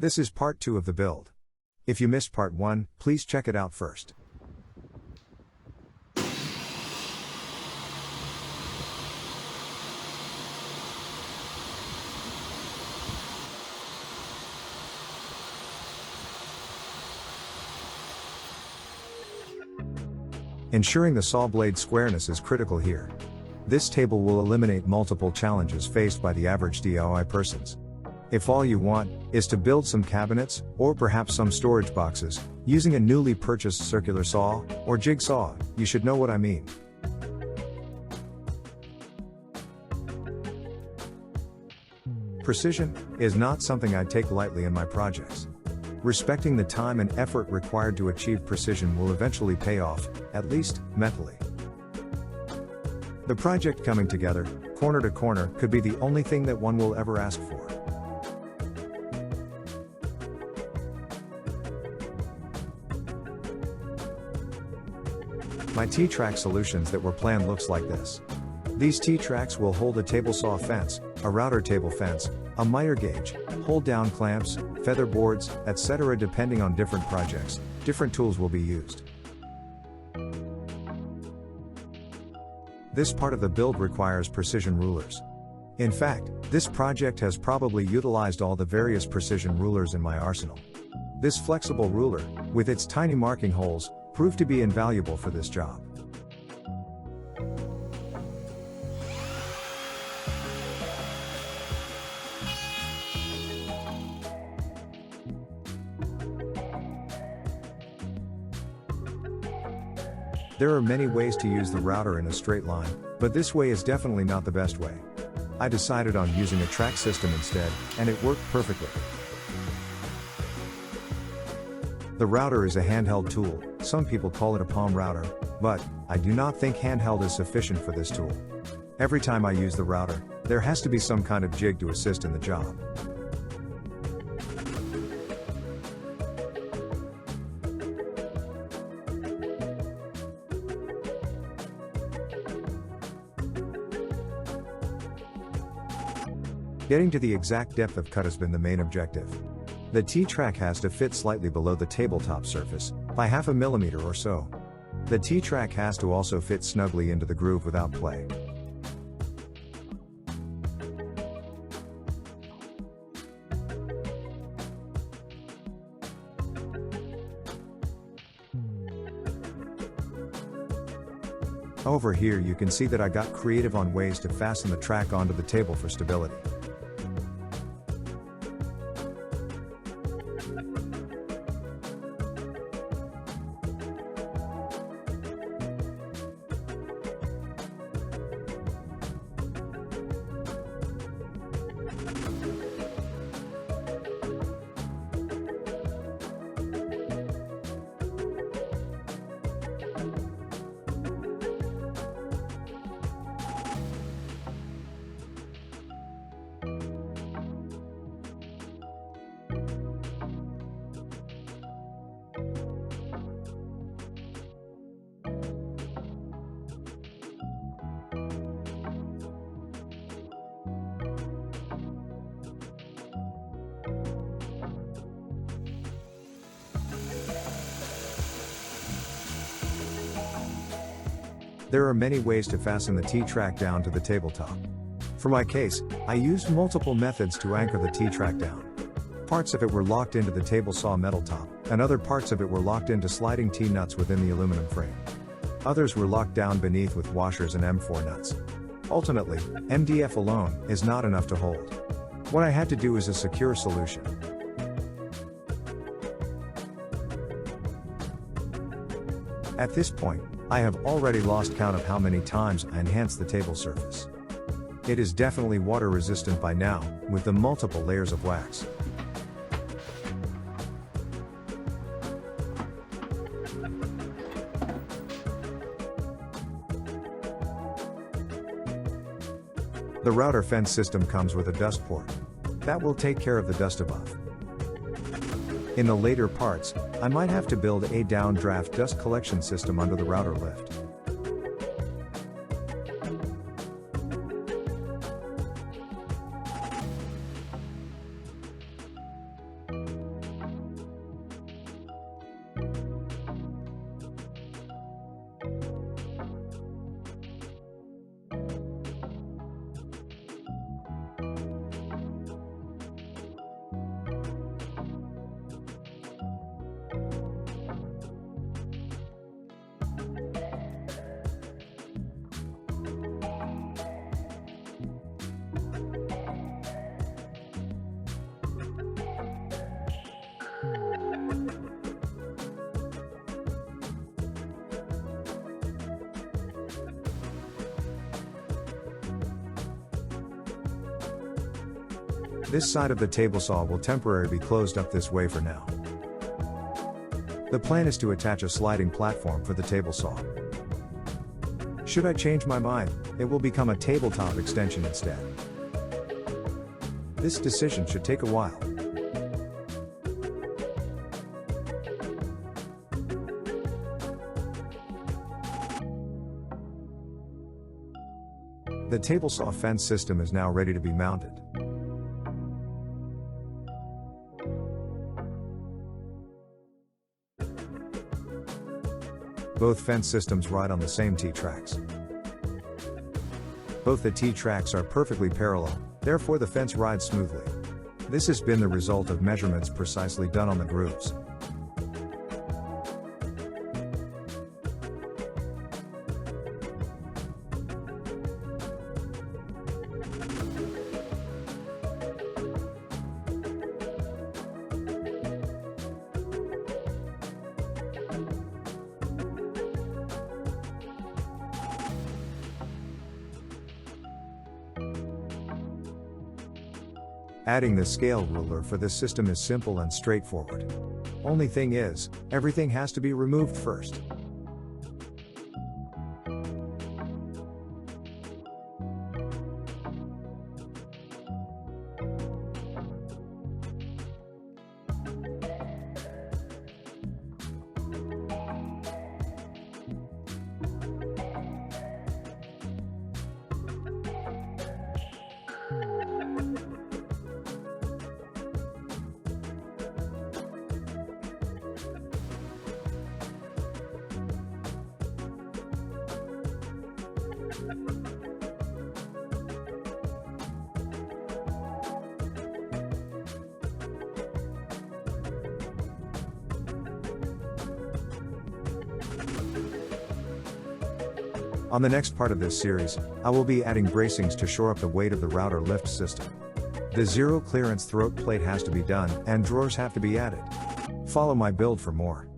This is part 2 of the build. If you missed part 1, please check it out first. Ensuring the saw blade squareness is critical here. This table will eliminate multiple challenges faced by the average DIY persons. If all you want is to build some cabinets, or perhaps some storage boxes, using a newly purchased circular saw, or jigsaw, you should know what I mean. Precision is not something I take lightly in my projects. Respecting the time and effort required to achieve precision will eventually pay off, at least, mentally. The project coming together, corner to corner, could be the only thing that one will ever ask for. My T-track solutions that were planned looks like this. These T-tracks will hold a table saw fence, a router table fence, a miter gauge, hold down clamps, feather boards, etc. Depending on different projects, different tools will be used. This part of the build requires precision rulers. In fact, this project has probably utilized all the various precision rulers in my arsenal. This flexible ruler, with its tiny marking holes, proved to be invaluable for this job. There are many ways to use the router in a straight line, but this way is definitely not the best way. I decided on using a track system instead, and it worked perfectly. The router is a handheld tool, some people call it a palm router, but I do not think handheld is sufficient for this tool. Every time I use the router, there has to be some kind of jig to assist in the job. Getting to the exact depth of cut has been the main objective. The T-track has to fit slightly below the tabletop surface, by 0.5 millimeter or so. The T-track has to also fit snugly into the groove without play. Over here you can see that I got creative on ways to fasten the track onto the table for stability. There are many ways to fasten the T-track down to the tabletop. For my case, I used multiple methods to anchor the T-track down. Parts of it were locked into the table saw metal top, and other parts of it were locked into sliding T-nuts within the aluminum frame. Others were locked down beneath with washers and M4 nuts. Ultimately, MDF alone is not enough to hold. What I had to do is a secure solution. At this point, I have already lost count of how many times I enhanced the table surface. It is definitely water resistant by now, with the multiple layers of wax. The router fence system comes with a dust port. That will take care of the dust above. In the later parts, I might have to build a downdraft dust collection system under the router lift. This side of the table saw will temporarily be closed up this way for now. The plan is to attach a sliding platform for the table saw. Should I change my mind, it will become a tabletop extension instead. This decision should take a while. The table saw fence system is now ready to be mounted. Both fence systems ride on the same T-tracks. Both the T-tracks are perfectly parallel, therefore the fence rides smoothly. This has been the result of measurements precisely done on the grooves. Adding the scale ruler for this system is simple and straightforward. Only thing is, everything has to be removed first. On the next part of this series, I will be adding bracings to shore up the weight of the router lift system. The zero clearance throat plate has to be done, and drawers have to be added. Follow my build for more.